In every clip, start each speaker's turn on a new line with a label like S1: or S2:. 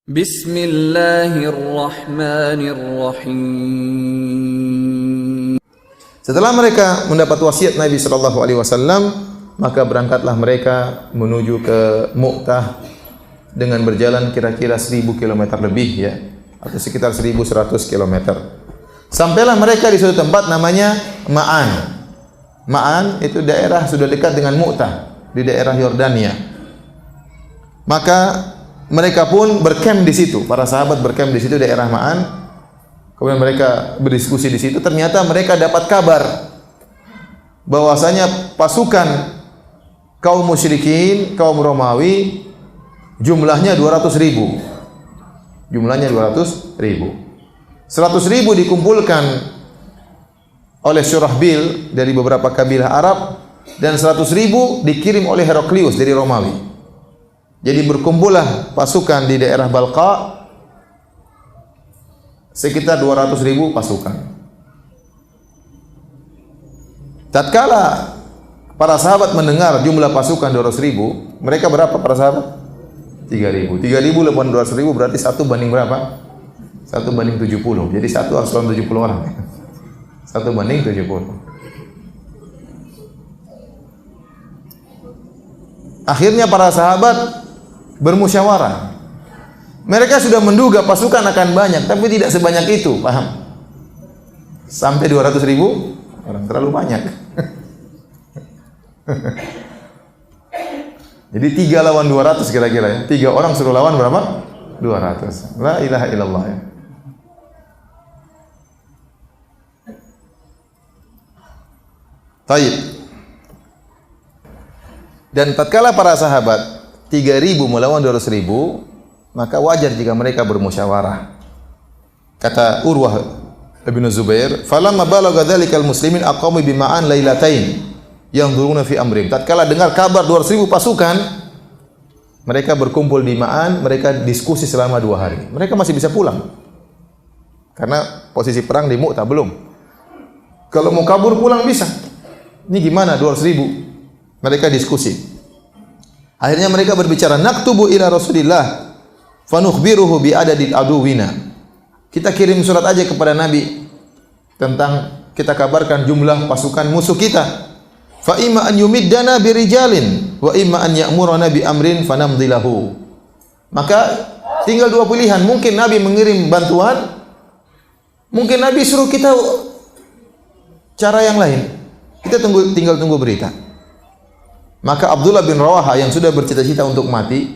S1: Bismillahirrahmanirrahim.
S2: Setelah mereka mendapat wasiat Nabi sallallahu alaihi wasallam, maka berangkatlah mereka menuju ke Mu'tah dengan berjalan kira-kira 1000 km lebih ya, atau sekitar 1100 km. Sampailah mereka di suatu tempat namanya Ma'an. Ma'an itu daerah sudah dekat dengan Mu'tah di daerah Yordania. Maka mereka pun berkem di situ. Para sahabat berkem di situ daerah Ma'an. Kemudian mereka berdiskusi di situ. Ternyata mereka dapat kabar bahwasanya pasukan kaum musyrikin, kaum Romawi jumlahnya 200.000. Jumlahnya 200.000. 100.000 dikumpulkan oleh Syurahbil dari beberapa kabilah Arab dan 100.000 dikirim oleh Heraklius dari Romawi. Jadi berkumpullah pasukan di daerah Balqa sekitar 200.000 pasukan. Tatkala para sahabat mendengar jumlah pasukan 200.000, mereka berapa para sahabat? 3.000. 3.000 lawan 200.000 berarti 1 banding berapa? 1 banding 70. Jadi 1 harus lawan 70 orang. 1 banding 70. Akhirnya para sahabat bermusyawarah. Mereka sudah menduga pasukan akan banyak, tapi tidak sebanyak itu, paham? Sampai 200.000 orang, terlalu banyak. Jadi 3 lawan 200 kira-kira ya. 3 orang suruh lawan berapa? 200. La ilaha illallah ya. Baik. Dan tatkala para sahabat 3.000 melawan 200.000, maka wajar jika mereka bermusyawarah. Kata Urwah bin Zubair, "Falamma balagha dzalikal muslimin aqamu bi Ma'an lailatain yanzuruna fi amrim." Tatkala dengar kabar 200.000 pasukan, mereka berkumpul di Ma'an, mereka diskusi selama 2 hari. Mereka masih bisa pulang. Karena posisi perang di Mu'tah belum. Kalau mau kabur pulang bisa. Ini gimana 200.000? Mereka diskusi. Akhirnya mereka berbicara, "Naktubu ila Rasulillah fanukhbiruhu bi adadil aduwina." Kita kirim surat aja kepada Nabi tentang kita kabarkan jumlah pasukan musuh kita. Fa imma an yumiddana birijalin wa imma an ya'muruna bi amrin fanamdilahu. Maka tinggal 2 pilihan, mungkin Nabi mengirim bantuan, mungkin Nabi suruh kita cara yang lain. Kita tinggal tunggu berita. Maka Abdullah bin Rawaha yang sudah bercita-cita untuk mati,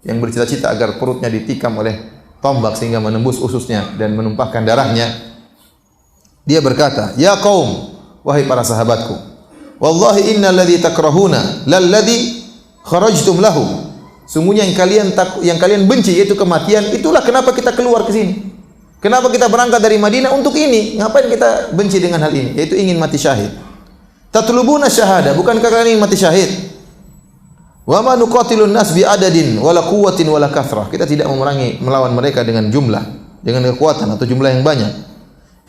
S2: yang bercita-cita agar perutnya ditikam oleh tombak sehingga menembus ususnya dan menumpahkan darahnya, dia berkata, "Ya qaum, wahai para sahabatku, wallahi innal ladzi takrahuna lalladzi kharajtum lahu." Sungguhnya yang kalian benci yaitu kematian, itulah kenapa kita keluar ke sini. Kenapa kita berangkat dari Madinah untuk ini? Ngapain kita benci dengan hal ini? Yaitu ingin mati syahid. Tatlubuna syahada, bukankah kalian ingin mati syahid? Wa ma nuqatilun nas bi adadin wala quwwatin wala kathrah. Kita tidak melawan mereka dengan jumlah, dengan kekuatan atau jumlah yang banyak.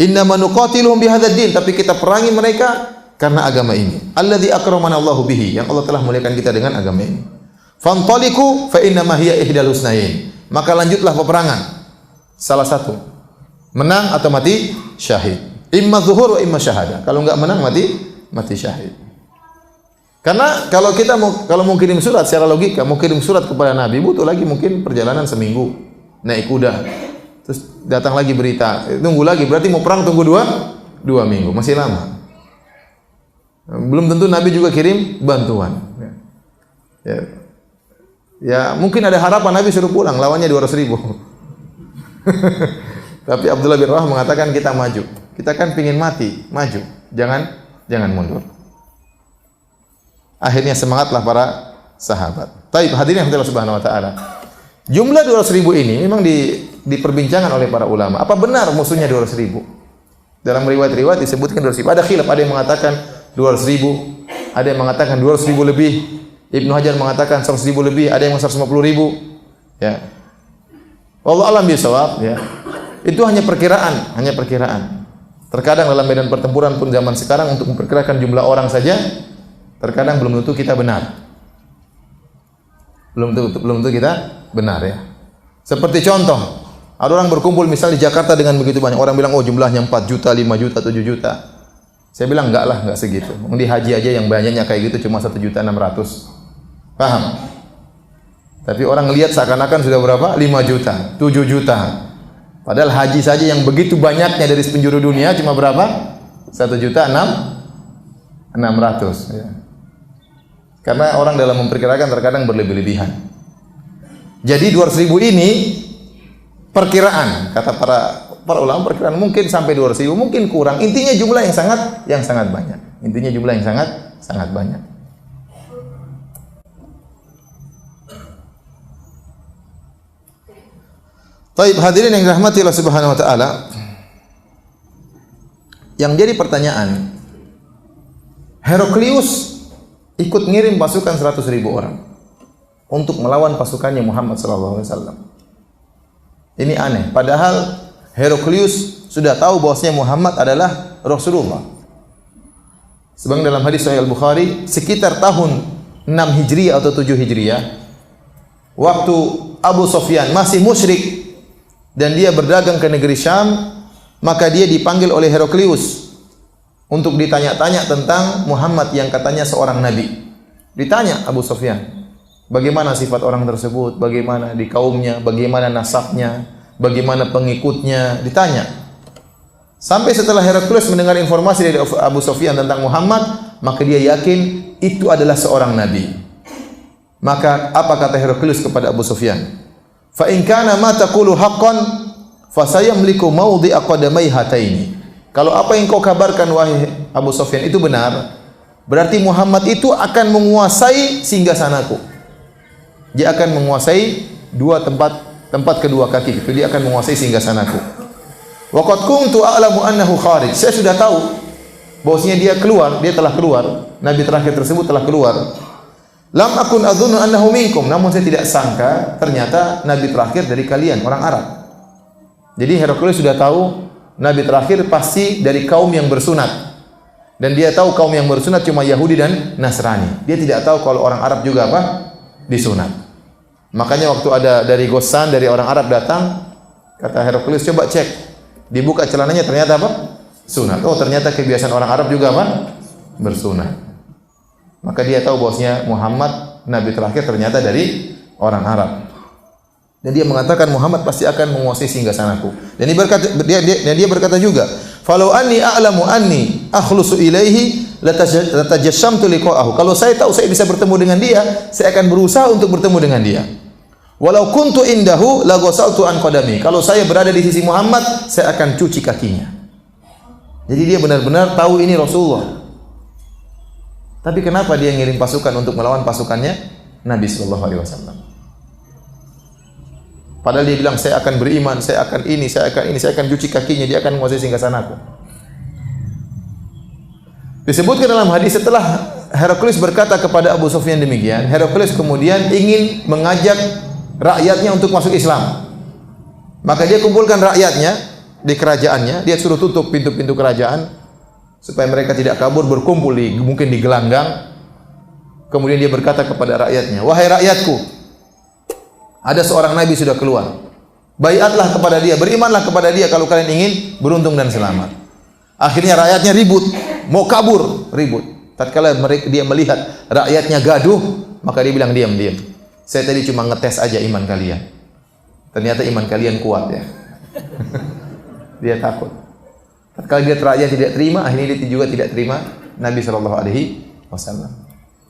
S2: Inna ma nuqatiluhum bi hadzal din, tapi kita perangi mereka karena agama ini. Alladzi akramana Allahu bihi, yang Allah telah muliakan kita dengan agama ini. Fantaliqu fa inna ma hiya ihdal husnain. Maka lanjutlah peperangan. Salah satu. Menang atau mati syahid. Imma zuhur wa imma syahada. Kalau enggak menang mati syahid. Karena kalau mau kirim surat secara logika, mau kirim surat kepada Nabi butuh lagi mungkin perjalanan seminggu naik kuda. Terus datang lagi berita, tunggu lagi, berarti mau perang tunggu 2 minggu, masih lama. Belum tentu Nabi juga kirim bantuan. Ya mungkin ada harapan Nabi suruh pulang, lawannya 200.000. Tapi Abdullah bin Rawah mengatakan kita maju. Kita kan pingin mati, maju. Jangan mundur. Akhirnya semangatlah para sahabat. Taib, hadirin Allah Subhanahu wa taala. Jumlah 200.000 ini memang diperbincangkan oleh para ulama. Apa benar musuhnya 200.000? Dalam riwayat-riwayat disebutkan 200.000. Ada khilaf, ada yang mengatakan 200.000, ada yang mengatakan 200.000 lebih. Ibnu Hajar mengatakan 100.000 lebih, ada yang 150.000. Ya. Wallahu a'lam bishawab, ya. Itu hanya perkiraan. Terkadang dalam medan pertempuran pun zaman sekarang untuk memperkirakan jumlah orang saja terkadang belum tentu kita benar. Belum tentu kita benar ya. Seperti contoh, ada orang berkumpul misalnya di Jakarta dengan begitu banyak. Orang bilang, oh jumlahnya 4 juta, 5 juta, 7 juta. Saya bilang, enggak lah, enggak segitu. Di haji aja yang banyaknya kayak gitu cuma 1.600.000. Paham? Tapi orang lihat seakan-akan sudah berapa? 5 juta, 7 juta. Padahal haji saja yang begitu banyaknya dari penjuru dunia cuma berapa? 1.600.000. Ya. Karena orang dalam memperkirakan terkadang berlebih-lebihan. Jadi 200.000 ini perkiraan, kata para ulama, perkiraan mungkin sampai 200.000, mungkin kurang. Intinya jumlah yang sangat banyak. Intinya jumlah yang sangat banyak. Baik, hadirin yang dirahmati Allah Subhanahu wa taala. Yang jadi pertanyaan, Heraklius ikut ngirim pasukan 100.000 orang untuk melawan pasukannya Muhammad sallallahu alaihi wasallam. Ini aneh, padahal Heraklius sudah tahu bahwasanya Muhammad adalah Rasulullah. Sebagaimana dalam hadis Sahih Al-Bukhari, sekitar tahun 6 Hijriah atau 7 Hijriah, waktu Abu Sufyan masih musyrik dan dia berdagang ke negeri Syam, maka dia dipanggil oleh Heraklius untuk ditanya-tanya tentang Muhammad yang katanya seorang nabi. Ditanya Abu Sufyan, bagaimana sifat orang tersebut, bagaimana di kaumnya, bagaimana nasabnya, bagaimana pengikutnya, ditanya. Sampai setelah Heraklius mendengar informasi dari Abu Sufyan tentang Muhammad, maka dia yakin itu adalah seorang nabi. Maka apa kata Heraklius kepada Abu Sufyan? Fa in kana ma taqulu haqqan fa sayamliku mawdi'a qadamai hataini. Kalau apa yang kau kabarkan wahai Abu Sufyan itu benar, berarti Muhammad itu akan menguasai singgasanaku. Dia akan menguasai tempat kedua kaki itu, dia akan menguasai singgasanaku. Wa qad kuntu a'lamu annahu kharij. Saya sudah tahu bahwasanya dia telah keluar, nabi terakhir tersebut telah keluar. Lam akun adzunnu annahu minkum, namun saya tidak sangka ternyata nabi terakhir dari kalian orang Arab. Jadi Heraklius sudah tahu nabi terakhir pasti dari kaum yang bersunat. Dan dia tahu kaum yang bersunat cuma Yahudi dan Nasrani. Dia tidak tahu kalau orang Arab juga apa? Disunat. Makanya waktu ada dari Ghassan, dari orang Arab datang, kata Heraklius, coba cek. Dibuka celananya ternyata apa? Sunat. Oh, ternyata kebiasaan orang Arab juga apa? Bersunat. Maka dia tahu bahwasanya Muhammad nabi terakhir ternyata dari orang Arab. Dan dia mengatakan Muhammad pasti akan menguasai singgasanaku. Dan dia berkata juga, "Falau anni a'lamu anni akhlusu ilaihi latajassamtu liqa'ahu." Kalau saya tahu saya bisa bertemu dengan dia, saya akan berusaha untuk bertemu dengan dia. Walau kuntu indahu laghasaltu an qadami. Kalau saya berada di sisi Muhammad, saya akan cuci kakinya. Jadi dia benar-benar tahu ini Rasulullah. Tapi kenapa dia ngirim pasukan untuk melawan pasukannya Nabi sallallahu alaihi wasallam? Padahal dia bilang, saya akan beriman, saya akan ini, saya akan cuci kakinya, dia akan menguasai singgasanaku. Disebutkan dalam hadis setelah Heraklius berkata kepada Abu Sufyan demikian, Heraklius kemudian ingin mengajak rakyatnya untuk masuk Islam. Maka dia kumpulkan rakyatnya di kerajaannya, dia suruh tutup pintu-pintu kerajaan supaya mereka tidak kabur, berkumpul mungkin di gelanggang. Kemudian dia berkata kepada rakyatnya, "Wahai rakyatku, ada seorang nabi sudah keluar. Baiatlah kepada dia, berimanlah kepada dia kalau kalian ingin beruntung dan selamat." Akhirnya rakyatnya ribut, mau kabur, ribut. Tatkala dia melihat rakyatnya gaduh, maka dia bilang, "Diam. Saya tadi cuma ngetes aja iman kalian. Ternyata iman kalian kuat ya." Dia takut. Tatkala dia rakyat tidak terima, akhirnya dia juga tidak terima Nabi sallallahu alaihi wasallam.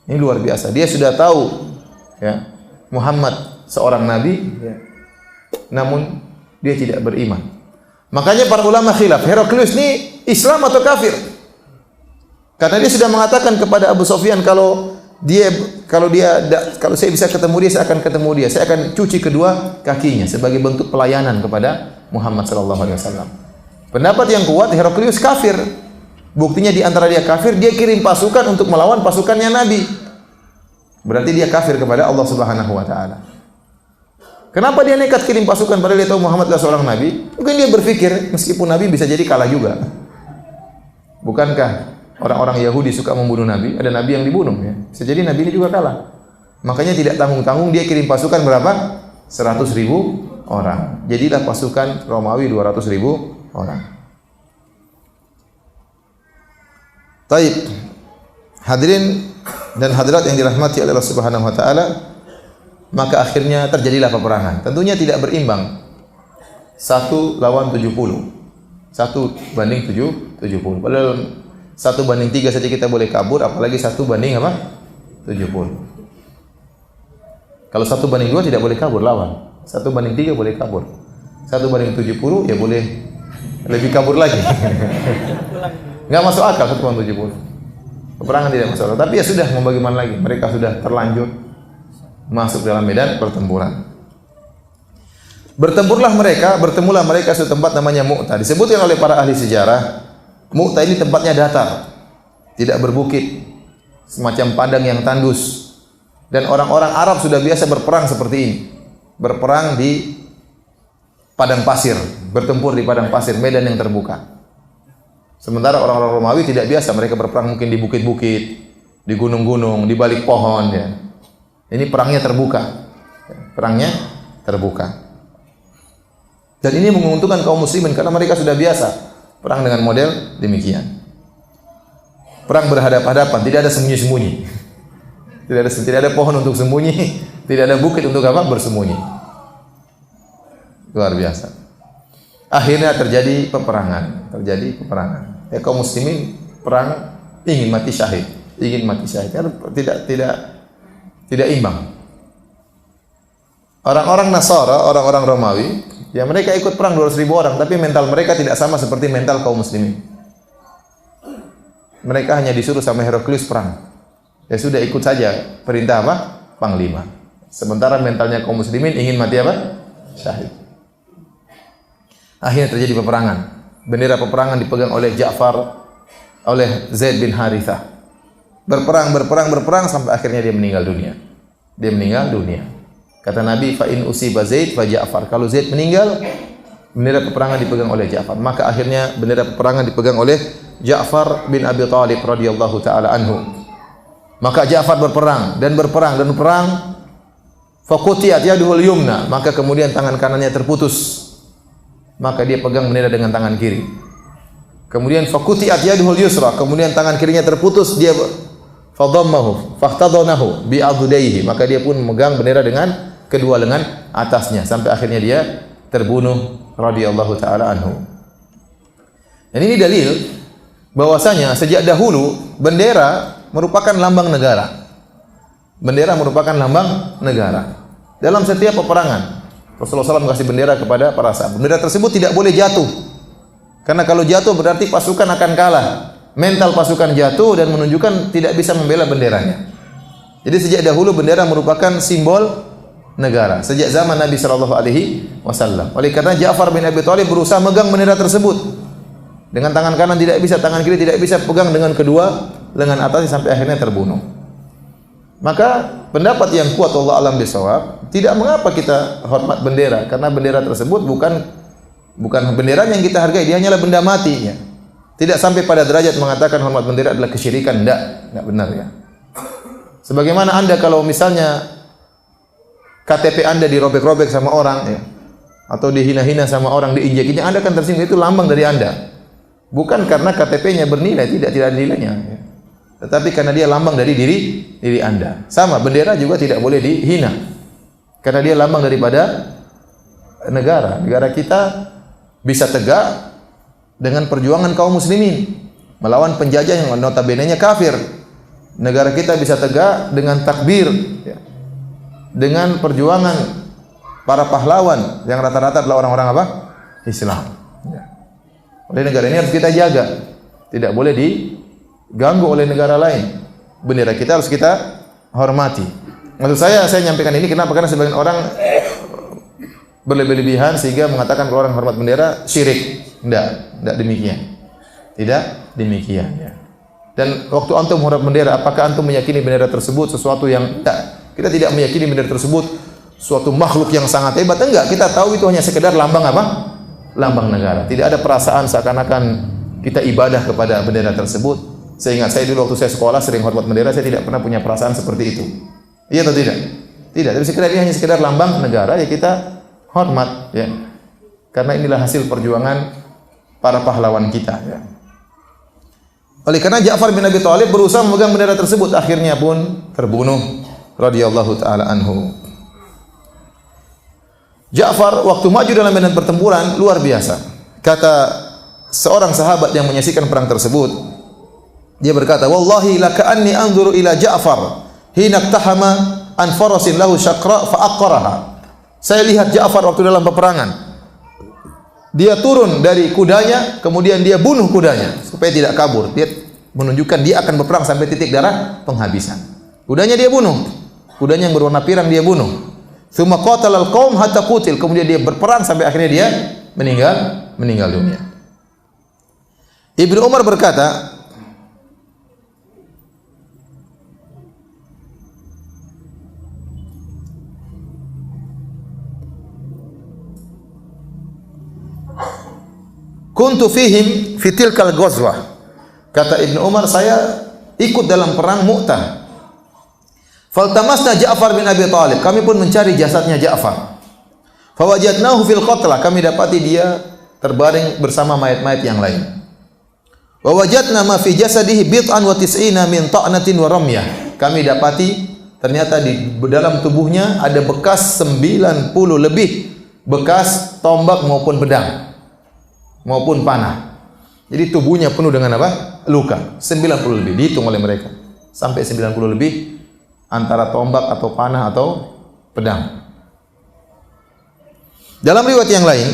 S2: Ini luar biasa. Dia sudah tahu ya, Muhammad seorang nabi, ya, namun dia tidak beriman. Makanya para ulama khilaf, Heraklius ini Islam atau kafir? Karena dia sudah mengatakan kepada Abu Sufyan, kalau saya bisa ketemu dia, saya akan ketemu dia. Saya akan cuci kedua kakinya sebagai bentuk pelayanan kepada Muhammad sallallahu alaihi wasallam. Pendapat yang kuat, Heraklius kafir. Buktinya di antara dia kafir, dia kirim pasukan untuk melawan pasukannya Nabi. Berarti dia kafir kepada Allah Subhanahu wa taala. Kenapa dia nekat kirim pasukan padahal dia tahu Muhammad adalah seorang nabi? Mungkin dia berpikir meskipun nabi bisa jadi kalah juga. Bukankah orang-orang Yahudi suka membunuh nabi? Ada nabi yang dibunuh ya. Bisa jadi nabi ini juga kalah. Makanya tidak tanggung-tanggung dia kirim pasukan berapa? 100.000 orang. Jadilah pasukan Romawi 200.000 orang. Taib. Hadirin dan hadirat yang dirahmati oleh Allah Subhanahu wa taala, maka akhirnya terjadilah peperangan. Tentunya tidak berimbang. 1 lawan 70. 1 banding 70. Padahal 1 banding 3 saja kita boleh kabur, apalagi 1 banding apa? 70. Kalau 1 banding 2 tidak boleh kabur lawan. 1 banding 3 boleh kabur. 1 banding 70 ya boleh lebih kabur lagi. Enggak masuk akal 1 banding 70. Peperangan tidak masuk akal. Tapi ya sudah, mau bagaimana lagi? Mereka sudah terlanjur masuk dalam medan pertempuran. Bertemulah mereka suatu tempat namanya Mu'tah. Disebutkan oleh para ahli sejarah, Mu'tah ini tempatnya datar, tidak berbukit, semacam padang yang tandus. Dan orang-orang Arab sudah biasa berperang seperti ini. Berperang di padang pasir, bertempur di padang pasir, medan yang terbuka. Sementara orang-orang Romawi tidak biasa, mereka berperang mungkin di bukit-bukit, di gunung-gunung, di balik pohon ya. Ini perangnya terbuka. Perangnya terbuka. Dan ini menguntungkan kaum muslimin karena mereka sudah biasa perang dengan model demikian. Perang berhadapan-hadapan, tidak ada sembunyi-sembunyi. Tidak ada pohon untuk sembunyi, tidak ada bukit untuk apa? Bersembunyi. Luar biasa. Akhirnya terjadi peperangan. Ya, kaum muslimin perang ingin mati syahid. Tidak imbang. Orang-orang Nasara, orang-orang Romawi, ya mereka ikut perang 200.000 orang, tapi mental mereka tidak sama seperti mental kaum muslimin. Mereka hanya disuruh sama Heraklius perang. Ya sudah, ikut saja perintah apa? Panglima. Sementara mentalnya kaum muslimin ingin mati apa? Syahid. Akhirnya terjadi peperangan. Bendera peperangan dipegang oleh Ja'far, oleh Zaid bin Harithah. Berperang sampai akhirnya dia meninggal dunia. Kata Nabi, fa in usiba Zaid fa Ja'far. Kalau Zaid meninggal, bendera peperangan dipegang oleh Ja'far. Maka akhirnya bendera peperangan dipegang oleh Ja'far bin Abi Thalib radhiyallahu taala anhu. Maka Ja'far berperang. Faqutiyat yaduhul yumna. Maka kemudian tangan kanannya terputus. Maka dia pegang bendera dengan tangan kiri. Kemudian faqutiyat yaduhul yusra. Kemudian tangan kirinya terputus, dia fadammahu fahtadanahu bi'adudaihi. Maka dia pun memegang bendera dengan kedua lengan atasnya sampai akhirnya dia terbunuh radhiyallahu taala anhu. Dan ini dalil bahwasanya sejak dahulu bendera merupakan lambang negara. Bendera merupakan lambang negara. Dalam setiap peperangan, Rasulullah SAW kasih bendera kepada para sahabat. Bendera tersebut tidak boleh jatuh. Karena kalau jatuh berarti pasukan akan kalah. Mental pasukan jatuh dan menunjukkan tidak bisa membela benderanya. Jadi sejak dahulu bendera merupakan simbol negara. Sejak zaman Nabi SAW. Oleh karena Ja'far bin Abi Thalib berusaha megang bendera tersebut. Dengan tangan kanan tidak bisa, tangan kiri tidak bisa, pegang dengan kedua lengan atasnya sampai akhirnya terbunuh. Maka pendapat yang kuat Allah alam bisawab, tidak mengapa kita hormat bendera, karena bendera tersebut bukan bendera yang kita hargai, dia hanyalah benda mati ya. Tidak sampai pada derajat mengatakan hormat bendera adalah kesyirikan, enggak benar ya. Sebagaimana Anda kalau misalnya KTP Anda dirobek-robek sama orang ya, atau dihina-hina sama orang, diinjek-injek, Anda kan tersinggung, itu lambang dari Anda. Bukan karena KTP-nya bernilai, tidak ada nilainya ya. Tetapi karena dia lambang dari diri Anda. Sama, bendera juga tidak boleh dihina. Karena dia lambang daripada negara. Negara kita bisa tegak dengan perjuangan kaum muslimin melawan penjajah yang notabene-nya kafir. Negara kita bisa tegak dengan takbir ya. Dengan perjuangan para pahlawan yang rata-rata adalah orang-orang apa? Islam ya. Oleh negara ini harus kita jaga. Tidak boleh diganggu oleh negara lain. Bendera kita harus kita hormati. Maksud saya nyampaikan ini kenapa? Karena sebagian orang berlebih-lebihan sehingga mengatakan kalau orang hormat bendera syirik. Tidak demikian. Tidak demikian ya. Dan waktu antum hormat bendera, apakah antum meyakini bendera tersebut sesuatu yang tidak? Kita tidak meyakini bendera tersebut suatu makhluk yang sangat hebat. Enggak, kita tahu itu hanya sekedar lambang apa? Lambang negara. Tidak ada perasaan seakan-akan kita ibadah kepada bendera tersebut. Seingat saya dulu waktu saya sekolah sering hormat bendera, saya tidak pernah punya perasaan seperti itu. Iya atau tidak? Tidak. Tapi sekedar ini hanya sekedar lambang negara, ya kita hormat, ya. Karena inilah hasil perjuangan para pahlawan kita, ya. Oleh karena Ja'far bin Abi Thalib berusaha memegang bendera tersebut, akhirnya pun terbunuh radhiyallahu taala anhu. Ja'far waktu maju dalam medan pertempuran luar biasa. Kata seorang sahabat yang menyaksikan perang tersebut, dia berkata, "Wallahi laka'anni anzuru ila Ja'far hina iktahama an farasin lahu syaqra fa aqaraha." Saya lihat Ja'far waktu dalam peperangan. Dia turun dari kudanya, kemudian dia bunuh kudanya supaya tidak kabur. Dia menunjukkan dia akan berperang sampai titik darah penghabisan. Kudanya dia bunuh. Kudanya yang berwarna pirang dia bunuh. Tsumma qatala al-qaum hatta qutil. Kemudian dia berperang sampai akhirnya dia meninggal dunia. Ibnu Umar berkata, kuntu fihim fi tilkal ghazwah. Kata Ibnu Umar, saya ikut dalam perang Mu'tah. Faltamasna Ja'far bin Abi Thalib. Kami pun mencari jasadnya Ja'far. Fawajadnahu fil qatla. Kami dapati dia terbaring bersama mayat-mayat yang lain. Wa wajadna ma fi jasadihi bid'an wa tis'ina min ta'natin wa ramyah. Kami dapati ternyata di dalam tubuhnya ada bekas 90 lebih bekas tombak maupun pedang maupun panah. Jadi tubuhnya penuh dengan apa? Luka. 90 lebih dihitung oleh mereka. Sampai 90 lebih antara tombak atau panah atau pedang. Dalam riwayat yang lain,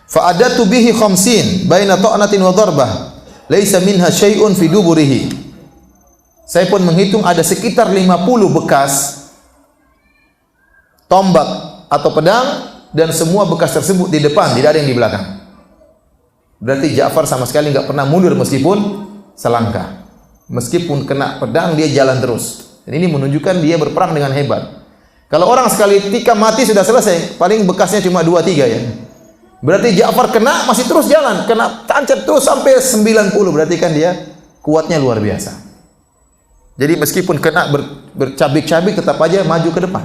S2: fa adatu bihi khamsin baina ta'natin wa darbah laisa minha syai'un fi duburihi. Saya pun menghitung ada sekitar 50 bekas tombak atau pedang dan semua bekas tersebut di depan, tidak ada yang di belakang. Berarti Ja'far sama sekali enggak pernah mundur meskipun selangkah. Meskipun kena pedang dia jalan terus. Dan ini menunjukkan dia berperang dengan hebat. Kalau orang sekali tikam mati sudah selesai, paling bekasnya cuma 2-3 ya. Berarti Ja'far kena masih terus jalan, kena tancap terus sampai 90. Berarti kan dia kuatnya luar biasa. Jadi meskipun kena bercabik-cabik tetap aja maju ke depan.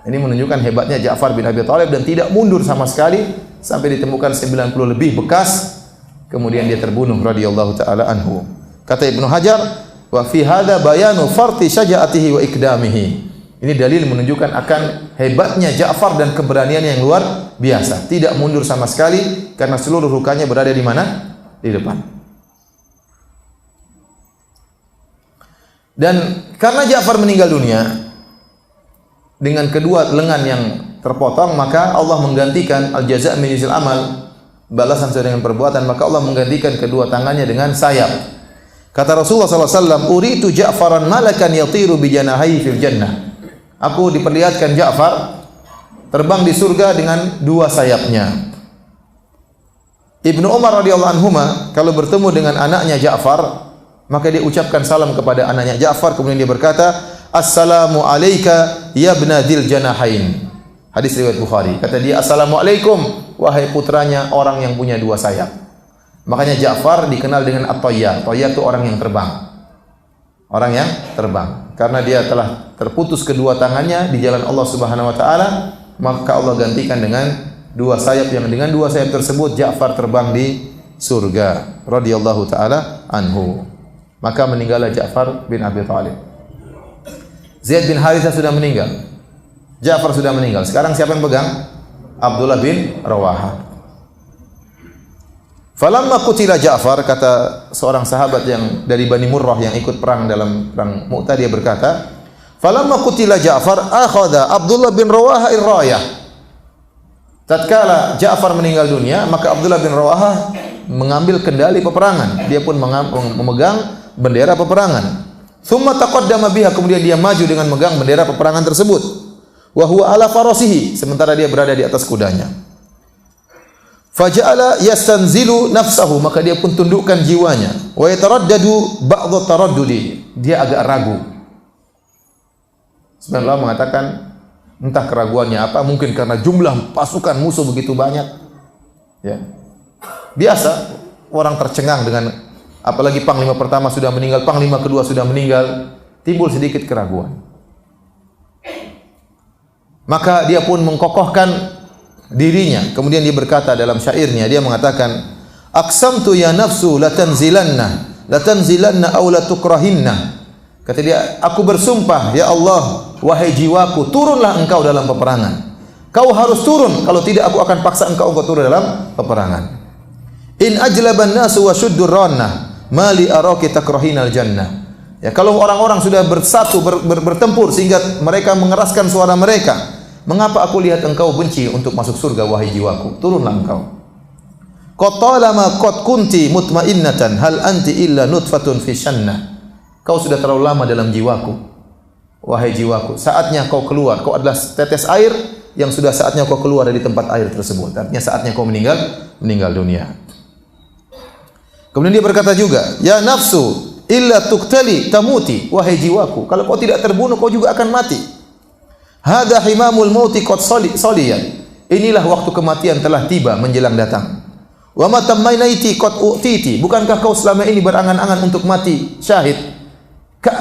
S2: Ini menunjukkan hebatnya Ja'far bin Abi Thalib dan tidak mundur sama sekali sampai ditemukan 90 lebih bekas, kemudian dia terbunuh radhiyallahu taala anhu. Kata Ibnu Hajar, wa fi hadza bayanu farti syaja'atihi wa ikdamihi. Ini dalil menunjukkan akan hebatnya Ja'far dan keberaniannya yang luar biasa. Tidak mundur sama sekali karena seluruh rukanya berada di mana? Di depan. Dan karena Ja'far meninggal dunia dengan kedua lengan yang terpotong, maka Allah menggantikan al-jaza' min jinsil amal, balasan sesuai dengan perbuatan, maka Allah menggantikan kedua tangannya dengan sayap. Kata Rasulullah SAW, uritu Ja'faran malakan yatiru bijanahi fil jannah. Aku diperlihatkan Ja'far terbang di surga dengan dua sayapnya. Ibnu Umar radhiyallahu anhuma kalau bertemu dengan anaknya Ja'far, maka dia ucapkan salam kepada anaknya Ja'far, kemudian dia berkata, assalamu alayka ya ibna dzil janahain. Hadis riwayat Bukhari. Kata dia, assalamualaikum wahai putranya orang yang punya dua sayap. Makanya Ja'far dikenal dengan at-tayyar. Tayyar itu orang yang terbang. Orang yang terbang. Karena dia telah terputus kedua tangannya di jalan Allah Subhanahu wa taala, maka Allah gantikan dengan dua sayap, yang dengan dua sayap tersebut Ja'far terbang di surga radhiyallahu taala anhu. Maka meninggallah Ja'far bin Abi Thalib. Zaid bin Harithah sudah meninggal. Ja'far sudah meninggal. Sekarang siapa yang pegang? Abdullah bin Rawaha. Falamma qutila Ja'far, kata seorang sahabat yang dari Bani Murrah yang ikut perang dalam perang Mu'tah, dia berkata, falamma qutila Ja'far akhadha Abdullah bin Rawaha ir-rayah. Tatkala Ja'far meninggal dunia, maka Abdullah bin Rawaha mengambil kendali peperangan. Dia pun memegang bendera peperangan. Tsumma taqaddama biha, kemudian dia maju dengan memegang bendera peperangan tersebut. Wa huwa ala farasihi, sementara dia berada di atas kudanya. Faja'ala yastanzilu nafsahu, maka dia pun tundukkan jiwanya. Wa yataraddadu ba'dhu taraddudi, dia agak ragu. Sebenarnya Allah mengatakan entah keraguannya apa, mungkin karena jumlah pasukan musuh begitu banyak. Ya. Biasa orang tercengang dengan, apalagi panglima pertama sudah meninggal, panglima kedua sudah meninggal, timbul sedikit keraguan. Maka dia pun mengkokohkan dirinya. Kemudian dia berkata dalam syairnya, dia mengatakan, aqsamtu ya nafsu latanzilanna aw latukrahinna. Kata dia, aku bersumpah ya Allah, wahai jiwaku, turunlah engkau dalam peperangan. Kau harus turun, kalau tidak aku akan paksa engkau turun dalam peperangan. In ajlaban nasu wa syuddur ranna mali araki takrahinal jannah. Ya, kalau orang-orang sudah bersatu bertempur sehingga mereka mengeraskan suara mereka, mengapa aku lihat engkau benci untuk masuk surga wahai jiwaku? Turunlah engkau. Qatalama qad kunti mutmainnatan hal anti illa nutfatun fi shannah. Kau sudah terlalu lama dalam jiwaku. Wahai jiwaku, saatnya kau keluar. Kau adalah tetes air yang sudah saatnya kau keluar dari tempat air tersebut. Artinya saatnya kau meninggal dunia. Kemudian dia berkata juga, ya nafsu illa tuqtali tamuti. Wahai jiwaku, kalau kau tidak terbunuh kau juga akan mati. Hadza himamul mauti qad saliyan. Inilah waktu kematian telah tiba menjelang datang. Wa ma tammainaiti qad utiti. Bukankah kau selama ini berangan-angan untuk mati syahid?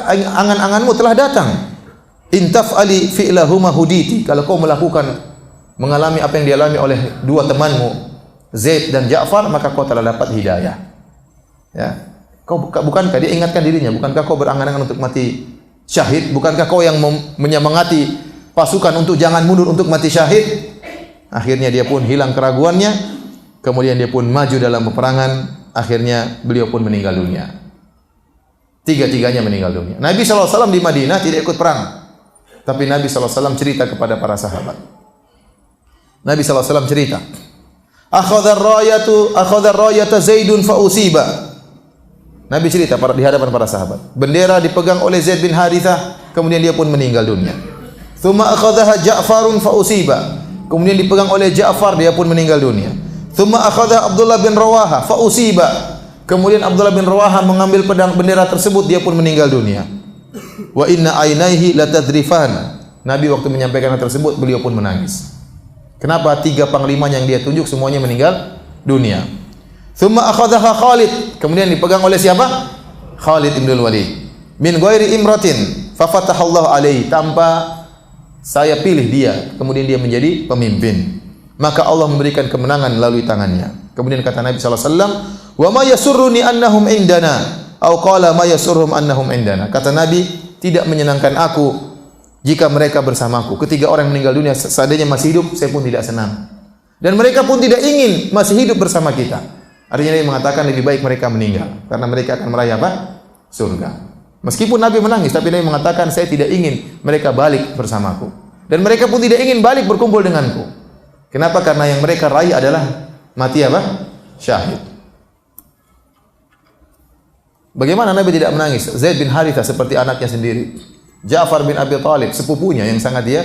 S2: Angan-anganmu telah datang. In taf'ali fi'lahuma huditi. Kalau kau mengalami apa yang dialami oleh dua temanmu, Zaid dan Ja'far, maka kau telah dapat hidayah. Ya. Bukankah dia ingatkan dirinya, bukankah kau berangan-angan untuk mati syahid? Bukankah kau yang menyemangati pasukan untuk jangan mundur untuk mati syahid? Akhirnya dia pun hilang keraguannya, kemudian dia pun maju dalam peperangan, akhirnya beliau pun meninggal dunia. Tiga-tiganya meninggal dunia. Nabi SAW di Madinah tidak ikut perang. Tapi Nabi SAW cerita kepada para sahabat. Nabi SAW cerita, akhadha ar-rayata Zaidun fa usiba. Nabi cerita di hadapan para sahabat. Bendera dipegang oleh Zaid bin Harithah, kemudian dia pun meninggal dunia. Tsumma akhadhaha Ja'farun fa usiba. Kemudian dipegang oleh Ja'far, dia pun meninggal dunia. Tsumma akhadha Abdullah bin Rawaha fa usiba. Kemudian Abdullah bin Rawaha mengambil pedang bendera tersebut, dia pun meninggal dunia. Wa inna ainaihi latadrifan. Nabi waktu menyampaikan hal tersebut, beliau pun menangis. Kenapa? Tiga panglima yang dia tunjuk semuanya meninggal dunia. Tsumma akhadhaha Khalid, kemudian dipegang oleh siapa? Khalid bin Walid. Min ghairi imratin fa fatahallahu alaihi, tanpa saya pilih dia, kemudian dia menjadi pemimpin. Maka Allah memberikan kemenangan melalui tangannya. Kemudian kata Nabi sallallahu alaihi wasallam, "Wa ma yasurruni annahum indana." Atau qala ma yasurrum annahum indana. Kata Nabi, tidak menyenangkan aku jika mereka bersamaku. Ketiga orang meninggal dunia, seandainya masih hidup, saya pun tidak senang. Dan mereka pun tidak ingin masih hidup bersama kita. Artinya Nabi mengatakan lebih baik mereka meninggal, karena mereka akan meraih apa? Surga. Meskipun Nabi menangis, tapi Nabi mengatakan saya tidak ingin mereka balik bersamaku. Dan mereka pun tidak ingin balik berkumpul denganku. Kenapa? Karena yang mereka raih adalah mati apa? Syahid. Bagaimana Nabi tidak menangis? Zaid bin Harithah seperti anaknya sendiri. Ja'far bin Abi Thalib sepupunya yang sangat dia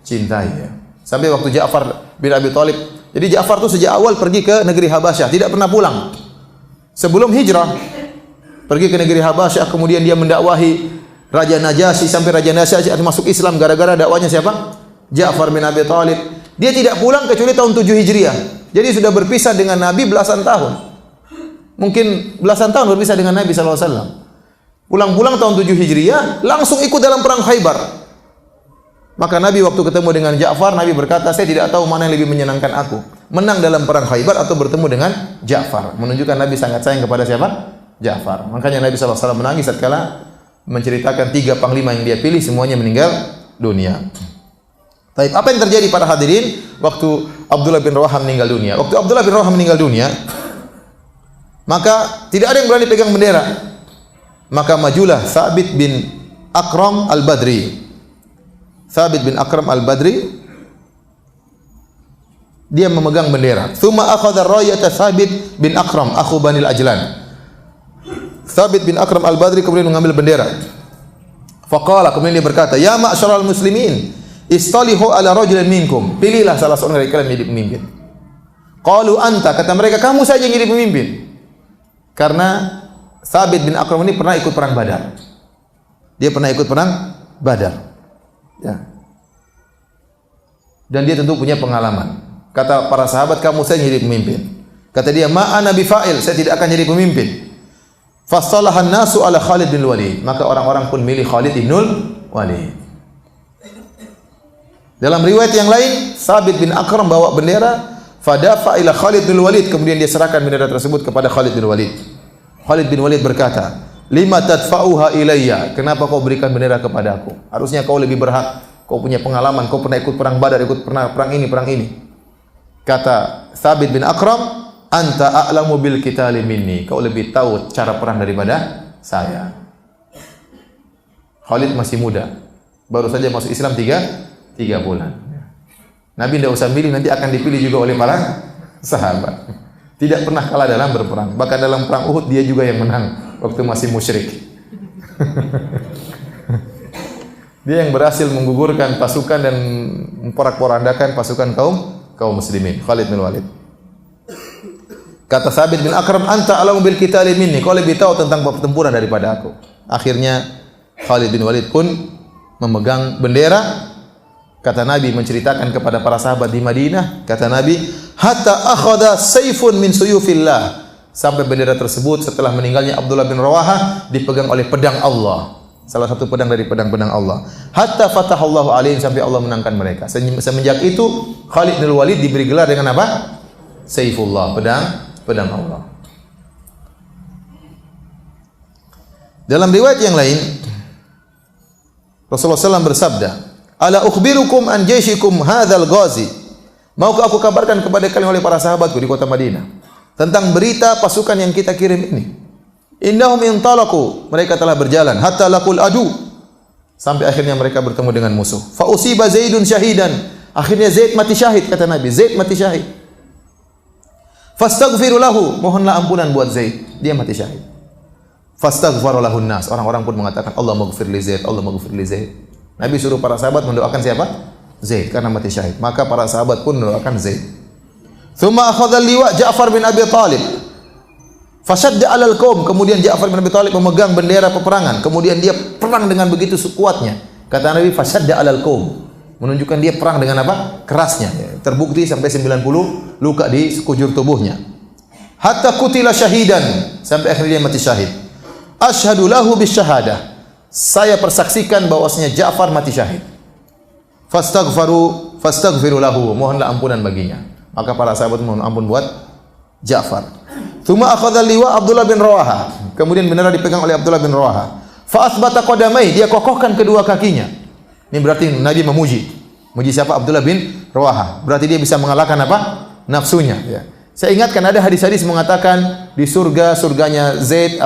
S2: cintai. Ya. Sampai waktu Ja'far bin Abi Thalib, jadi Ja'far itu sejak awal pergi ke negeri Habasyah, tidak pernah pulang. Sebelum hijrah, pergi ke negeri Habasyah, kemudian dia mendakwahi Raja Najasyi, sampai Raja Najasyi masuk Islam gara-gara dakwanya siapa? Ja'far bin Abi Thalib. Dia tidak pulang kecuali tahun 7 Hijriah. Jadi sudah berpisah dengan Nabi belasan tahun. Mungkin belasan tahun berpisah dengan Nabi SAW. Pulang-pulang tahun 7 Hijriah, langsung ikut dalam perang Khaybar. Maka Nabi waktu ketemu dengan Ja'far, Nabi berkata, saya tidak tahu mana yang lebih menyenangkan aku. Menang dalam perang Khaybar atau bertemu dengan Ja'far. Menunjukkan Nabi sangat sayang kepada siapa? Ja'far. Makanya Nabi SAW menangis tatkala menceritakan 3 panglima yang dia pilih, semuanya meninggal dunia. Baik, apa yang terjadi para hadirin waktu Abdullah bin Rawaha meninggal dunia? Waktu Abdullah bin Rawaha meninggal dunia, maka tidak ada yang berani pegang bendera. Maka majulah Thabit bin Akram al-Badri. Thabit bin Akram al-Badri, dia memegang bendera. Tsumma akhadha rayata Thabit bin Akram akhu Bani al-Ajlan. Thabit bin Akram al-Badri kemudian mengambil bendera. Faqala, kemudian dia berkata, "Ya ma'syaral muslimin, istalihu ala rajulin minkum." Pilihlah salah seorang dari kalian menjadi pemimpin. Qalu anta, kata mereka, kamu saja yang jadi pemimpin. Karena Thabit bin Akram ini pernah ikut perang Badar. Dia pernah ikut perang Badar. Ya. Dan dia tentu punya pengalaman. Kata para sahabat, kamu saja yang jadi pemimpin. Kata dia, "Ma ana bifa'il," saya tidak akan jadi pemimpin. Fasalahan nasu ala Khalid bin Walid. Maka orang-orang pun milih Khalid bin Walid. Dalam riwayat yang lain, Thabit bin Akram bawa bendera, fadafa ila Khalid bin Walid, kemudian dia serahkan bendera tersebut kepada Khalid bin Walid. Khalid bin Walid berkata, "Lima tadfa'uha ilayya?" Kenapa kau berikan bendera kepada aku? Harusnya kau lebih berhak. Kau punya pengalaman, kau pernah ikut perang Badar, ikut pernah perang ini. Kata Thabit bin Akram, "Anta a'lamu bil qitali minni." Kau lebih tahu cara perang daripada saya. Khalid masih muda. Baru saja masuk Islam 3 bulan. Nabi tidak usah milih, nanti akan dipilih juga oleh para sahabat. Tidak pernah kalah dalam berperang. Bahkan dalam perang Uhud dia juga yang menang waktu masih musyrik. Dia yang berhasil menggugurkan pasukan dan memporak-porandakan pasukan kaum muslimin. Khalid bin Walid. Kata Thabit bin Akram, "Anta a'lamu bil qitali minni." Kau lebih tahu tentang pertempuran daripada aku. Akhirnya Khalid bin Walid pun memegang bendera. Kata Nabi menceritakan kepada para sahabat di Madinah, kata Nabi, "Hatta akhadha sayfun min suyufillah." Sampai bendera tersebut setelah meninggalnya Abdullah bin Rawahah dipegang oleh pedang Allah. Salah satu pedang dari pedang-pedang Allah. Hatta fatahallahu alaihim, sampai Allah menangkan mereka. Semenjak itu Khalid bin Walid diberi gelar dengan apa? Saifullah, pedang Allah. Dalam riwayat yang lain, Rasulullah SAW bersabda, "Ala ukhbirukum an jaishikum hadzal ghazi." Maukah aku kabarkan kepada kalian oleh para sahabatku di kota Madinah tentang berita pasukan yang kita kirim ini? Innahum intalaqu, mereka telah berjalan hatta laqul adu, sampai akhirnya mereka bertemu dengan musuh. Fa usiba Zaidun syahidan, akhirnya Zaid mati syahid, kata Nabi, Zaid mati syahid. Fastaghfiru lahu, mohonlah ampunan buat Zaid, dia mati syahid. Fastaghfara lahun nas, orang-orang pun mengatakan Allah maghfir li Zaid, Allah maghfir li Zaid. Nabi suruh para sahabat mendoakan siapa? Zaid, karena mati syahid. Maka para sahabat pun mendoakan Zaid. Thumma akhadha liwa Ja'far bin Abi Talib. Fashadda 'alal qaum, kemudian Ja'far bin Abi Talib memegang bendera peperangan, kemudian dia perang dengan begitu kuatnya. Kata Nabi, fashadda 'alal qaum, menunjukkan dia perang dengan apa? Kerasnya. Terbukti sampai 90 luka di sekujur tubuhnya. Hatta qutila syahidan, sampai akhirnya dia mati syahid. Asyhadu lahu bisyahadah, saya persaksikan bahwasanya Ja'far mati syahid. Fastaghfiru lahu, mohonlah ampunan baginya. Maka para sahabat mohon ampun buat Ja'far. Tsumma akhadha liwa Abdullah bin Rawahah, kemudian bendera dipegang oleh Abdullah bin Rawahah. Fa athbata qadamai, dia kokohkan kedua kakinya. Ini berarti Nabi memuji siapa? Abdullah bin Rawahah. Berarti dia bisa mengalahkan apa? Nafsunya, ya. Saya ingatkan ada hadis-hadis mengatakan di surganya Zaid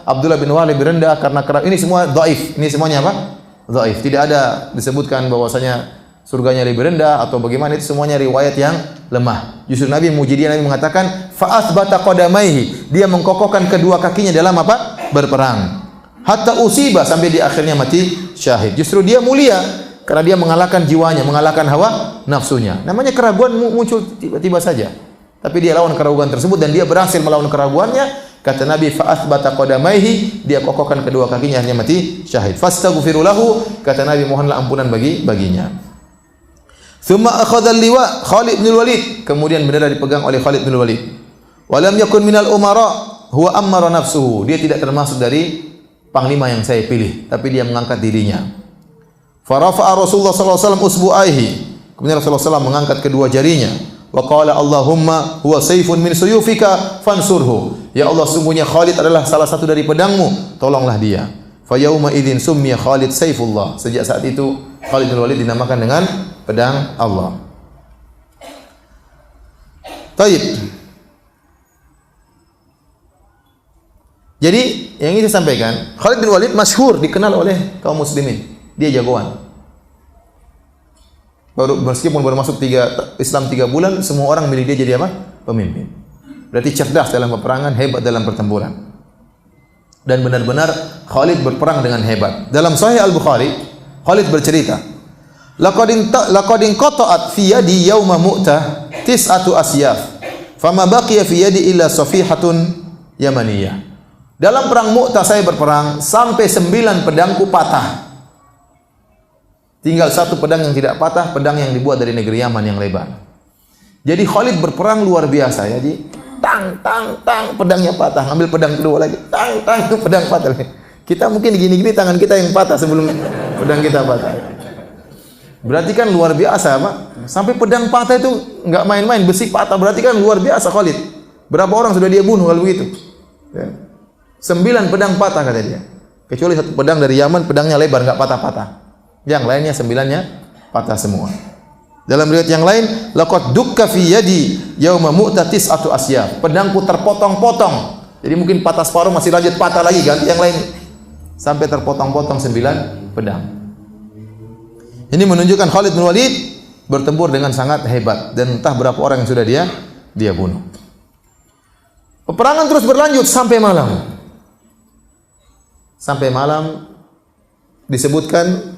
S2: Abdullah bin Rawahah lebih rendah karena ini semua dhaif. Ini semuanya apa? Dhaif. Tidak ada disebutkan bahwasanya surganya lebih rendah atau bagaimana, itu semuanya riwayat yang lemah. Justru Nabi memuji dia, Nabi mengatakan fa athbata qadamaihi, dia mengkokohkan kedua kakinya dalam apa? Berperang. Hatta usiba, sampai di akhirnya mati syahid. Justru dia mulia karena dia mengalahkan jiwanya, mengalahkan hawa nafsunya. Namanya keraguan muncul tiba-tiba saja. Tapi dia lawan keraguan tersebut dan dia berhasil melawan keraguannya. Kata Nabi, fa athbata qadamaihi, dia kokohkan kedua kakinya, akhirnya mati syahid. Fastaghfiru lahu, kata Nabi, mohonlah ampunan baginya. Tsumma akhadha al-liwa Khalid bin Walid, kemudian bendera dipegang oleh Khalid bin Walid. Wa lam yakun minal umara, huwa ammara nafsuhu, dia tidak termasuk dari panglima yang saya pilih, tapi dia mengangkat dirinya. Fa rafa'a Rasulullah sallallahu alaihi wasallam usbu'aihi, kemudian Rasulullah SAW mengangkat kedua jarinya. Wa qala Allahumma huwa sayfun min suyufika fansurhu, ya Allah, sungguhnya Khalid adalah salah satu dari pedangmu, tolonglah dia. Fa yauma idzin summiya Khalid Saifullah, sejak saat itu Khalid bin Walid dinamakan dengan pedang Allah. Taib. Jadi yang ini saya sampaikan, Khalid bin Walid masyhur, dikenal oleh kaum muslimin. Dia jagoan. Meskipun baru masuk Islam 3 bulan, semua orang milih dia jadi apa? Pemimpin. Berarti cerdas dalam peperangan, hebat dalam pertempuran. Dan benar-benar Khalid berperang dengan hebat. Dalam Sahih Al-Bukhari, Khalid bercerita, laqad inqata'at fi yadi yauma Mu'tah tis'atu asyaf, fama baqiya fi yadi illa safihatun yamaniyah. Dalam perang Mu'tah saya berperang sampai 9 pedangku patah. Tinggal 1 pedang yang tidak patah, pedang yang dibuat dari negeri Yaman yang lebar. Jadi Khalid berperang luar biasa ya. Jadi tang, pedangnya patah. Ambil pedang kedua lagi, tang, pedang patah. Kita mungkin gini-gini tangan kita yang patah sebelum pedang kita patah. Berarti kan luar biasa, Pak. Sampai pedang patah itu nggak main-main, besi patah, berarti kan luar biasa Khalid. Berapa orang sudah dia bunuh kalau begitu? Ya. 9 pedang patah kata dia. Kecuali satu pedang dari Yaman, pedangnya lebar, nggak patah-patah. Yang lainnya 9-nya patah semua. Dalam riwayat yang lain, laqad dukka fi yadi yauma mu'ta tis'atu asyaf. Pedangku terpotong-potong. Jadi mungkin patah separuh, masih lanjut patah lagi, ganti yang lain. Sampai terpotong-potong 9 pedang. Ini menunjukkan Khalid bin Walid bertempur dengan sangat hebat, dan entah berapa orang yang sudah dia bunuh. Peperangan terus berlanjut sampai malam. Sampai malam disebutkan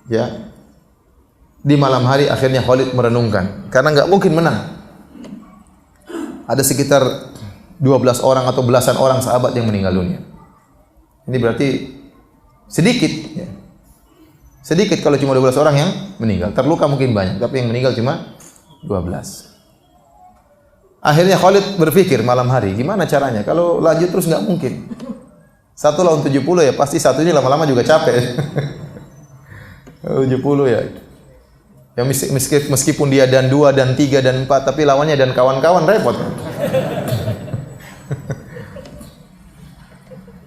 S2: ya, di malam hari akhirnya Khalid merenungkan karena nggak mungkin menang. Ada sekitar 12 orang atau belasan orang sahabat yang meninggal dunia. Ini berarti sedikit ya. Sedikit kalau cuma 12 orang yang meninggal. Terluka mungkin banyak, tapi yang meninggal cuma 12. Akhirnya Khalid berpikir malam hari, gimana caranya? Kalau lanjut terus nggak mungkin. 1 lawan 70 ya, pasti satu ini lama-lama juga capek. 70 ya. Ya meskipun dia dan 2 dan 3 dan 4, tapi lawannya dan kawan-kawan repot.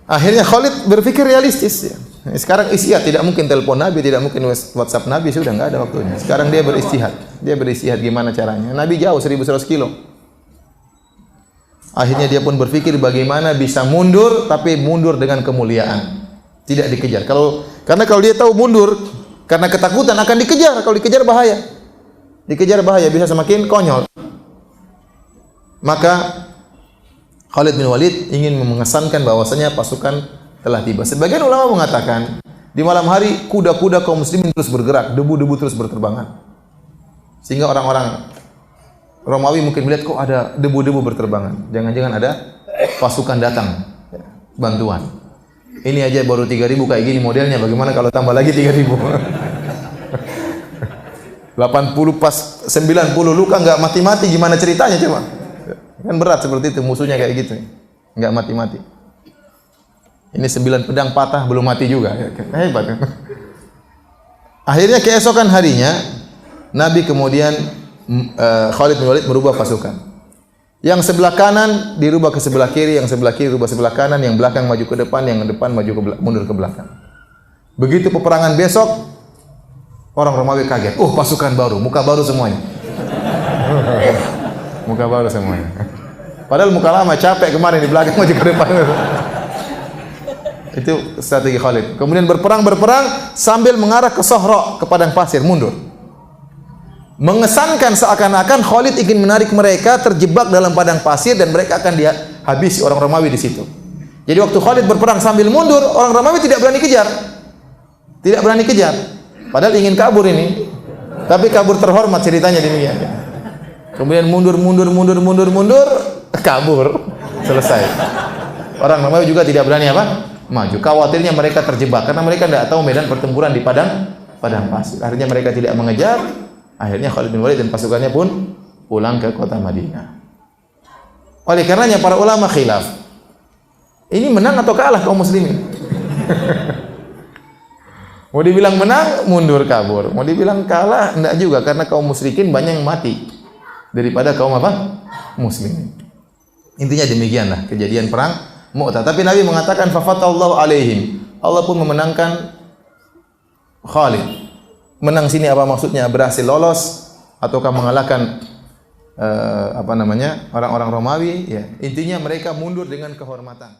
S2: Akhirnya Khalid berpikir realistis ya. Sekarang istihad, tidak mungkin telepon Nabi, tidak mungkin WhatsApp Nabi, sudah nggak ada waktunya. Sekarang dia beristihad. Dia beristihad gimana caranya? Nabi jauh 1100 kilo. Akhirnya dia pun berpikir bagaimana bisa mundur, tapi mundur dengan kemuliaan. Tidak dikejar. Karena kalau dia tahu mundur karena ketakutan akan dikejar. Kalau dikejar bahaya. Dikejar bahaya, bisa semakin konyol. Maka Khalid bin Walid ingin mengesankan bahwasanya pasukan telah tiba. Sebagian ulama mengatakan di malam hari kuda-kuda kaum muslimin terus bergerak, debu-debu terus berterbangan. Sehingga orang-orang Romawi mungkin melihat kok ada debu-debu berterbangan. Jangan-jangan ada pasukan datang bantuan. Ini aja baru 3.000 kayak gini modelnya, bagaimana kalau tambah lagi 3.000? 80 pas 90 luka nggak mati-mati, gimana ceritanya coba? Kan berat seperti itu, musuhnya kayak gitu. Nggak mati-mati. Ini 9 pedang patah belum mati juga. Hebat. Akhirnya keesokan harinya Nabi kemudian Khalid bin Walid merubah pasukan. Yang sebelah kanan dirubah ke sebelah kiri, yang sebelah kiri rubah sebelah kanan, yang belakang maju ke depan, yang depan mundur ke belakang. Begitu peperangan besok, orang Romawi kaget. Pasukan baru, muka baru semuanya. Muka baru semuanya. Padahal muka lama, capek kemarin di belakang maju ke depan. Itu strategi Khalid. Kemudian berperang sambil mengarah ke Sohra, ke padang pasir, mundur. Mengesankan seakan-akan Khalid ingin menarik mereka terjebak dalam padang pasir dan mereka akan dihabisi orang Romawi di situ. Jadi waktu Khalid berperang sambil mundur, orang Romawi tidak berani kejar. Tidak berani kejar. Padahal ingin kabur ini. Tapi kabur terhormat, ceritanya demikian. Kemudian mundur, kabur. Selesai. Orang Romawi juga tidak berani apa? Maju. Khawatirnya mereka terjebak karena mereka tidak tahu medan pertempuran di padang pasir. Akhirnya mereka tidak mengejar. Akhirnya Khalid bin Walid dan pasukannya pun pulang ke kota Madinah. Oleh karenanya para ulama khilaf. Ini menang atau kalah kaum muslimin? Mau dibilang menang, mundur kabur. Mau dibilang kalah, enggak juga karena kaum musyrikin banyak yang mati daripada kaum apa? Muslimin. Intinya demikianlah kejadian perang Mu'tah. Tapi Nabi mengatakan fafatallahu alaihim. Allah pun memenangkan Khalid. Menang sini apa maksudnya? Berhasil lolos ataukah mengalahkan orang-orang Romawi? Ya, intinya mereka mundur dengan kehormatan.